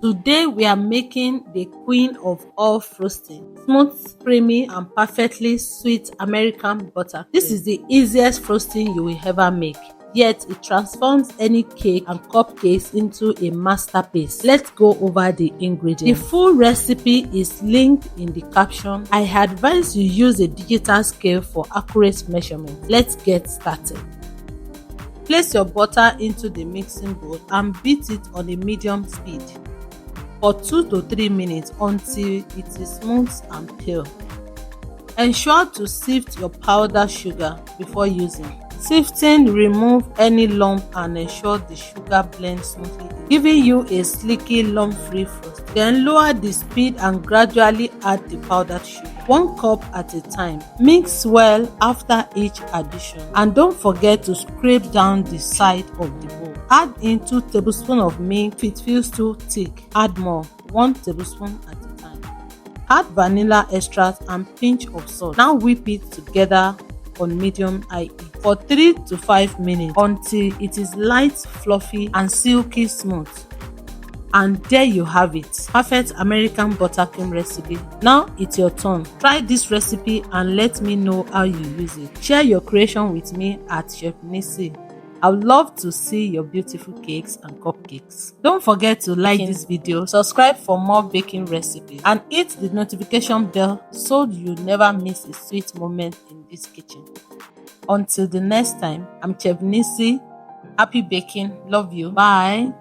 Today we are making the queen of all frosting, smooth, creamy and perfectly sweet American butter. This is the easiest frosting you will ever make, yet it transforms any cake and cupcakes into a masterpiece. Let's go over the ingredients. The full recipe is linked in the caption. I advise you use a digital scale for accurate measurement. Let's get started. Place your butter into the mixing bowl and beat it on a medium speed for 2 to 3 minutes until it is smooth and pale. Ensure to sift your powdered sugar before using. Sifting remove any lump and ensure the sugar blends smoothly, giving you a slicky lump-free frost. Then lower the speed and gradually add the powdered sugar, 1 cup at a time. Mix well after each addition and don't forget to scrape down the side of the bowl. Add in 2 tablespoons of milk. If it feels too thick, add more, 1 tablespoon at a time. Add vanilla extract and pinch of salt. Now whip it together on medium-high heat for 3 to 5 minutes until it is light, fluffy and silky smooth. And there you have it, perfect American buttercream recipe. Now it's your turn. Try this recipe and let me know how you use it. Share your creation with me at Chef Nissi. I would love to see your beautiful cakes and cupcakes. Don't forget to like this video, subscribe for more baking recipes, and hit the notification bell so you never miss a sweet moment in this kitchen. Until the next time, I'm Chef Nissi. Happy baking. Love you. Bye.